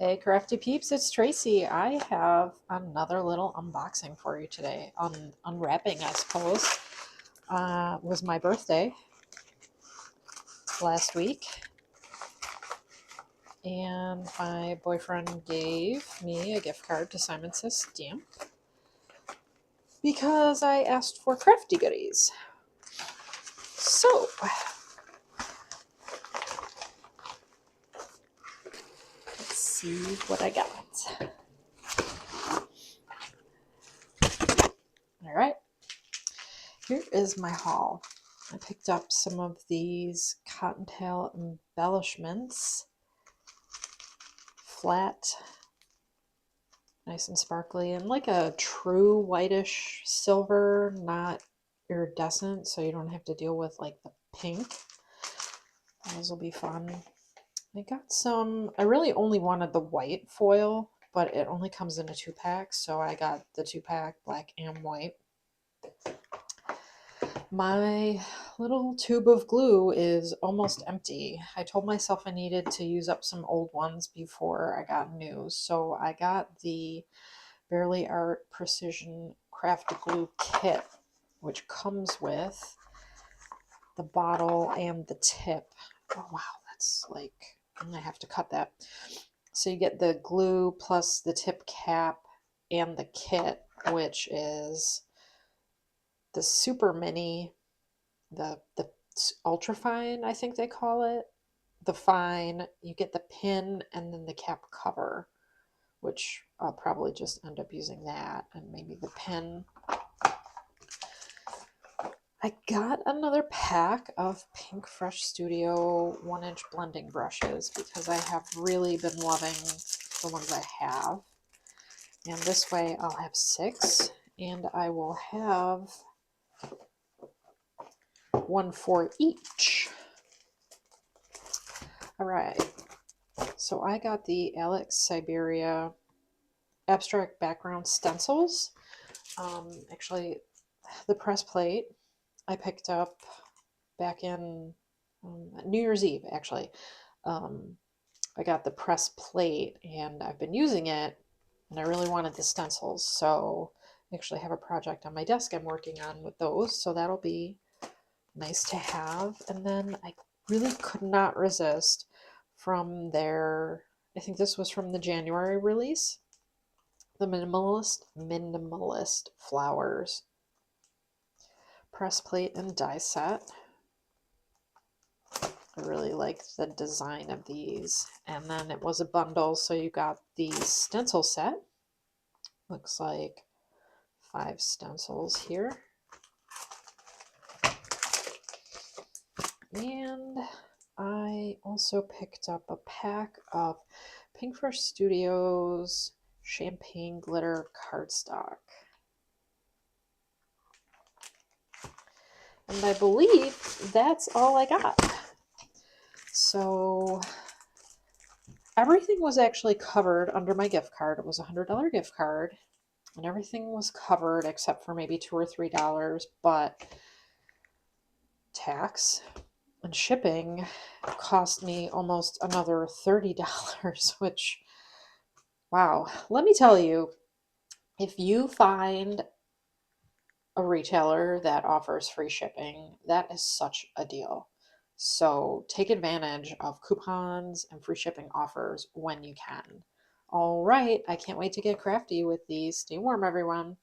Hey, Crafty peeps, it's Tracy. I have another little unboxing for you today. Unwrapping, I suppose. Was my birthday last week, and my boyfriend gave me a gift card to Simon Says Stamp because I asked for crafty goodies. So, let's see what I got. All right, here is my haul. I picked up some of these cottontail embellishments, flat, nice and sparkly, and like a true whitish silver, not iridescent, so you don't have to deal with like the pink. Those will be fun. I got some, I really only wanted the white foil, but it only comes in a 2-pack, so I got the 2-pack, black and white. My little tube of glue is almost empty. I told myself I needed to use up some old ones before I got new, so I got the Barely Art Precision Craft Glue Kit, which comes with the bottle and the tip. Oh wow, that's like, I'm gonna have to cut that. So you get the glue plus the tip cap and the kit, which is the super mini, the ultra fine, I think they call it. The fine, you get the pin and then the cap cover, which I'll probably just end up using that, and maybe the pin. I got another pack of Pink Fresh Studio 1-inch blending brushes because I have really been loving the ones I have. And this way I'll have 6, and I will have 1 for each. All right, so I got the Alex Siberia abstract background stencils. Actually, the press plate I picked up back in New Year's Eve, actually. I got the press plate and I've been using it, and I really wanted the stencils, so I actually have a project on my desk I'm working on with those, so that'll be nice to have. And then I really could not resist from their, I think this was from the January release, the minimalist flowers press plate and die set. I really liked the design of these. And then it was a bundle, so you got the stencil set. Looks like 5 stencils here. And I also picked up a pack of Pink Fresh Studios Champagne Glitter cardstock. And I believe that's all I got. So everything was actually covered under my gift card. It was a $100 gift card, and everything was covered except for maybe $2 or $3, but tax and shipping cost me almost another $30, which, wow. Let me tell you, if you find a retailer that offers free shipping, that is such a deal. So take advantage of coupons and free shipping offers when you can. All right, I can't wait to get crafty with these. Stay warm, everyone.